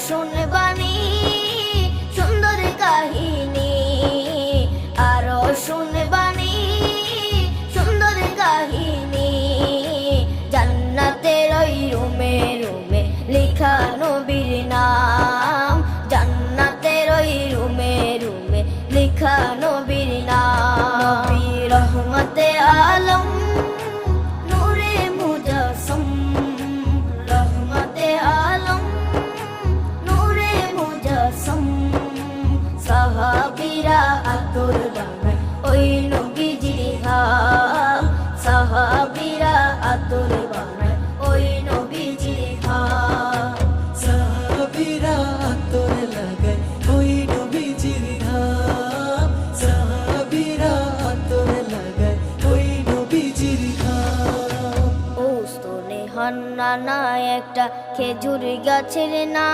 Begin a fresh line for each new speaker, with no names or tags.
শুনবানি সুন্দর কাহিনী, আরো শুনবানি সুন্দর কাহিনী। জান্নাতের ওই রুমে রুমে লেখা নবীর নাম, জান্নাতের ওই রুমে রুমে লেখা নবীর নাম। নবী রহমতে আলম নূরে মুজাসসম, রহমতে আলম নূরে মুজাসসম। সাহাবীরা আতর বানায় ওই নবীজির ঘাম, সাহাবীরা আতর বানায় ওই নবীজির ঘাম।
সাহাবীরা আতর লাগায় ওই নবীজির ঘাম, সাহাবীরা আতর লাগায় ওই নবীজির ঘাম।
ও স্তনে হান্নানা একটা খেজুর গাছের নাম।